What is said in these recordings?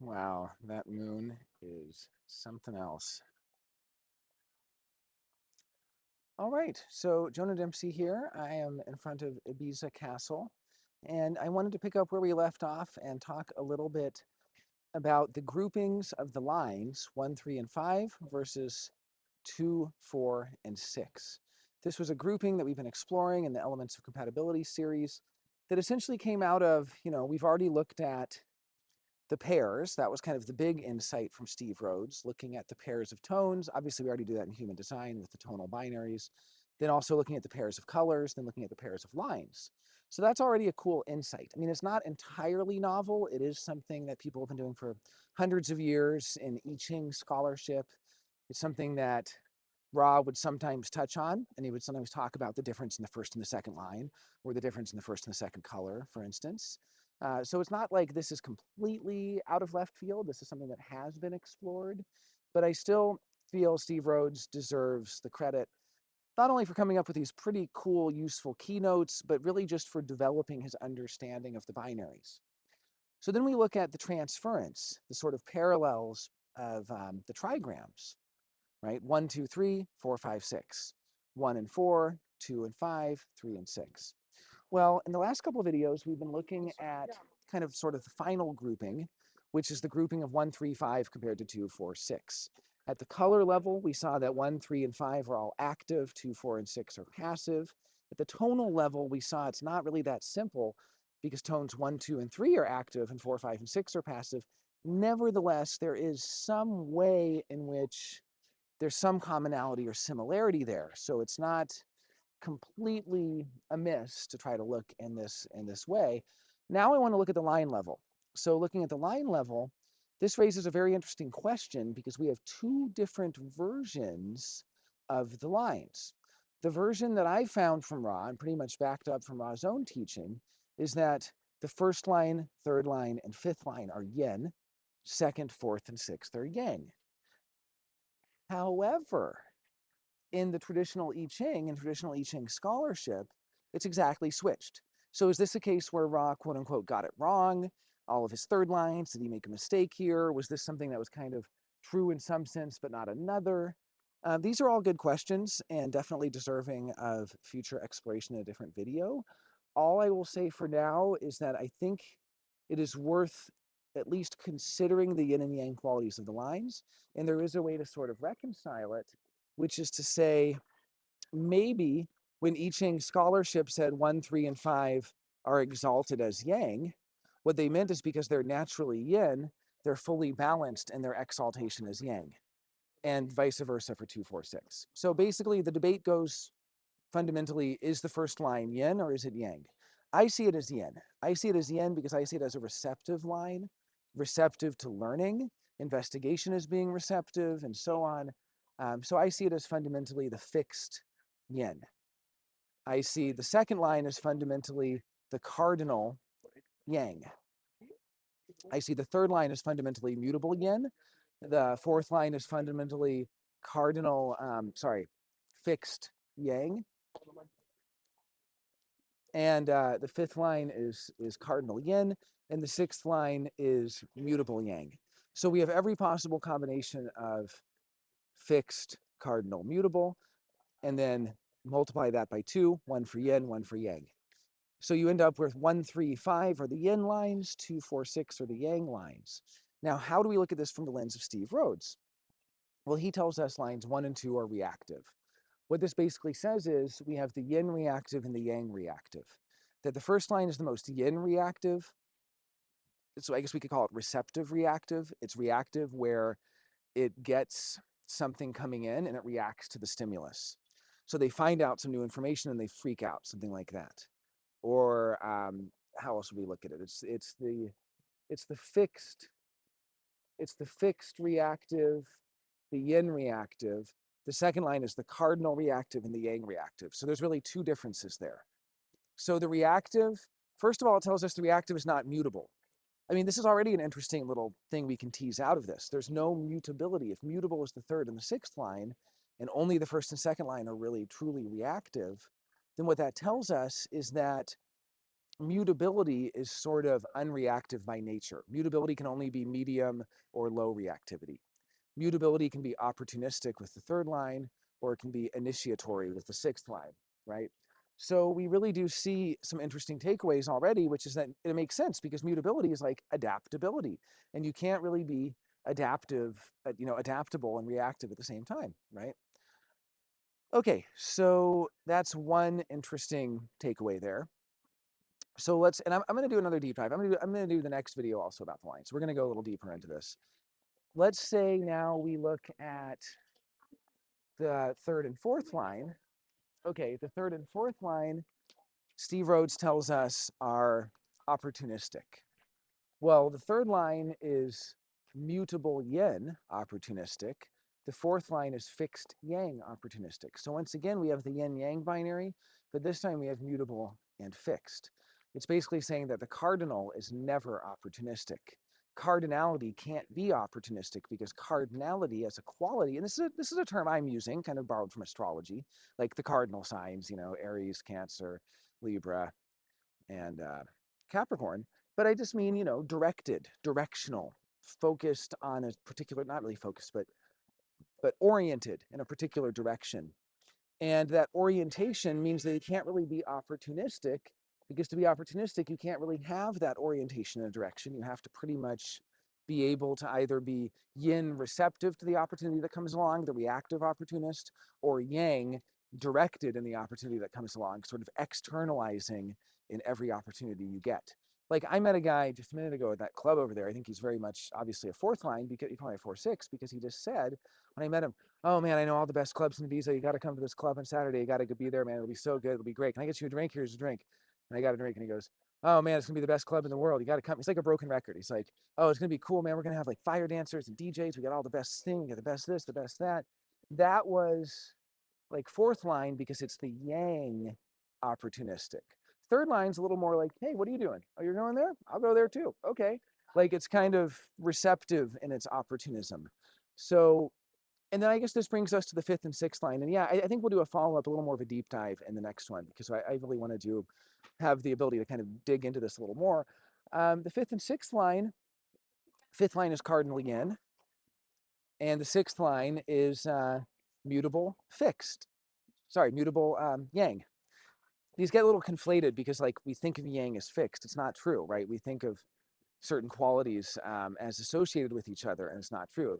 Wow, that moon is something else. All right, so Jonah Dempsey here. I am in front of Ibiza Castle, and I wanted to pick up where we left off and talk a little bit about the groupings of the lines 1, 3, and 5 versus 2, 4, and 6. This was a grouping that we've been exploring in the Elements of Compatibility series that essentially came out of, we've already looked at the pairs. That was kind of the big insight from Steve Rhodes, looking at the pairs of tones. Obviously, we already do that in human design with the tonal binaries. Then also looking at the pairs of colors, then looking at the pairs of lines. So that's already a cool insight. I mean, it's not entirely novel. It is something that people have been doing for hundreds of years in I Ching scholarship. It's something that Ra would sometimes touch on, and he would sometimes talk about the difference in the first and the second line, or the difference in the first and the second color, for instance. So it's not like this is completely out of left field. This is something that has been explored, but I still feel Steve Rhodes deserves the credit, not only for coming up with these pretty cool, useful keynotes, but really just for developing his understanding of the binaries. So then we look at the transference, the sort of parallels of the trigrams, right? 1, 2, 3, 4, 5, 6. 1 and 4, 2 and 5, 3 and 6. Well, in the last couple of videos, we've been looking at kind of sort of the final grouping, which is the grouping of 1, 3, 5 compared to 2, 4, 6. At the color level, we saw that 1, 3, and 5 are all active, 2, 4, and 6 are passive. At the tonal level, we saw it's not really that simple because tones 1, 2, and 3 are active and 4, 5, and 6 are passive. Nevertheless, there is some way in which there's some commonality or similarity there. So it's not completely amiss to try to look in this way. Now I want to look at the line level. So looking at the line level, this raises a very interesting question because we have two different versions of the lines. The version that I found from Ra, and pretty much backed up from Ra's own teaching, is that the first line, third line, and fifth line are yin, second, fourth, and sixth are yang. However, in the traditional I Ching and traditional I Ching scholarship, it's exactly switched. So is this a case where Ra, quote unquote, got it wrong? All of his third lines, did he make a mistake here? Was this something that was kind of true in some sense, but not another? These are all good questions and definitely deserving of future exploration in a different video. All I will say for now is that I think it is worth at least considering the yin and yang qualities of the lines, and there is a way to sort of reconcile it, which is to say, maybe when I Ching scholarship said 1, 3, and 5 are exalted as yang, what they meant is because they're naturally yin, they're fully balanced and their exaltation is yang, and vice versa for 2, 4, 6. So basically, the debate goes fundamentally, is the first line yin or is it yang? I see it as yin. I see it as yin because I see it as a receptive line, receptive to learning, investigation as being receptive, and so on. So I see it as fundamentally the fixed yin. I see the second line as fundamentally the cardinal yang. I see the third line as fundamentally mutable yin. The fourth line is fundamentally fixed yang. And the fifth line is cardinal yin, and the sixth line is mutable yang. So we have every possible combination of fixed, cardinal, mutable, and then multiply that by 2, 1 for yin, 1 for yang. So you end up with 1, 3, 5 are the yin lines, 2, 4, 6 are the yang lines. Now, how do we look at this from the lens of Steve Rhodes? Well, he tells us lines 1 and 2 are reactive. What this basically says is we have the yin reactive and the yang reactive. That the first line is the most yin reactive. So I guess we could call it receptive reactive. It's reactive where it gets something coming in and it reacts to the stimulus. So they find out some new information and they freak out, something like that. Or how else would we look at it? It's the fixed reactive, the yin reactive. The second line is the cardinal reactive and the yang reactive. So there's really two differences there. So the reactive, first of all, it tells us the reactive is not mutable. I mean, this is already an interesting little thing we can tease out of this. There's no mutability. If mutable is the third and the sixth line, and only the first and second line are really truly reactive, then what that tells us is that mutability is sort of unreactive by nature. Mutability can only be medium or low reactivity. Mutability can be opportunistic with the third line, or it can be initiatory with the sixth line, right? So we really do see some interesting takeaways already, which is that it makes sense because mutability is like adaptability, and you can't really be adaptive, adaptable and reactive at the same time, right? Okay, so that's one interesting takeaway there. So I'm going to do another deep dive. I'm going to do the next video also about the line. So we're going to go a little deeper into this. Let's say now we look at the third and fourth line. Okay, the third and fourth line, Steve Rhodes tells us are opportunistic. Well, the third line is mutable yin opportunistic. The fourth line is fixed yang opportunistic. So once again, we have the yin yang binary, but this time we have mutable and fixed. It's basically saying that the cardinal is never opportunistic. Cardinality can't be opportunistic because cardinality as a quality, and this is a term I'm using, kind of borrowed from astrology, like the cardinal signs, Aries, Cancer, Libra, and Capricorn. But I just mean, directed, directional, focused on a particular, not really focused, but oriented in a particular direction. And that orientation means that you can't really be opportunistic, because to be opportunistic, you can't really have that orientation in a direction. You have to pretty much be able to either be yin receptive to the opportunity that comes along, the reactive opportunist, or yang directed in the opportunity that comes along, sort of externalizing in every opportunity you get. Like I met a guy just a minute ago at that club over there. I think he's very much obviously a fourth line, because he's probably a 4-6, because he just said when I met him, "Oh man, I know all the best clubs in Ibiza. You got to come to this club on Saturday. You got to be there, man. It'll be so good. It'll be great. Can I get you a drink? Here's a drink." And I got a drink, and he goes, "Oh man, it's gonna be the best club in the world. You got to come." It's like a broken record. He's like, "Oh, it's gonna be cool, man. We're gonna have like fire dancers and DJs. We got all the best thing. We got the best this, the best that." That was like fourth line because it's the yang opportunistic. Third line's a little more like, "Hey, what are you doing? Oh, you're going there? I'll go there too. Okay." Like it's kind of receptive in its opportunism. So, and then I guess this brings us to the fifth and sixth line. And yeah, I think we'll do a follow-up, a little more of a deep dive in the next one, because I really want to have the ability to kind of dig into this a little more. The fifth and sixth line, fifth line is cardinal yin, and the sixth line is mutable fixed. Sorry, mutable yang. These get a little conflated because like we think of yang as fixed. It's not true, right? We think of certain qualities as associated with each other, and it's not true.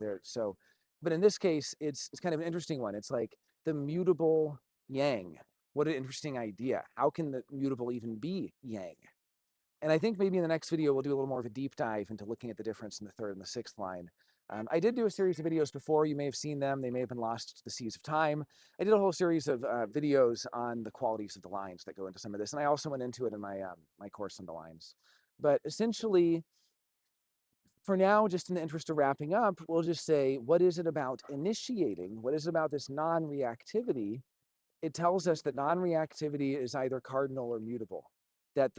But in this case, it's kind of an interesting one. It's like the mutable yang. What an interesting idea. How can the mutable even be yang? And I think maybe in the next video, we'll do a little more of a deep dive into looking at the difference in the third and the sixth line. I did do a series of videos before. You may have seen them. They may have been lost to the seas of time. I did a whole series of videos on the qualities of the lines that go into some of this. And I also went into it in my course on the lines. But essentially, for now, just in the interest of wrapping up, we'll just say, what is it about initiating? What is it about this non-reactivity? It tells us that non-reactivity is either cardinal or mutable. That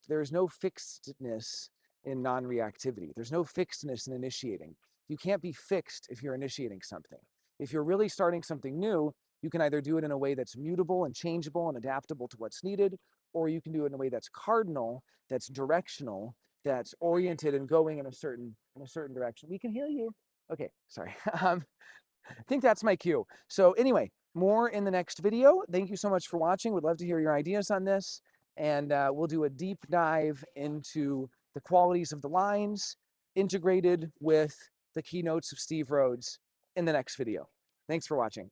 there is no fixedness in non-reactivity. There's no fixedness in initiating. You can't be fixed if you're initiating something. If you're really starting something new, you can either do it in a way that's mutable and changeable and adaptable to what's needed, or you can do it in a way that's cardinal, that's directional, that's oriented and going in a certain direction. We can hear you. Okay, sorry. I think that's my cue. So anyway, more in the next video. Thank you so much for watching. Would love to hear your ideas on this. And we'll do a deep dive into the qualities of the lines integrated with the keynotes of Steve Rhodes in the next video. Thanks for watching.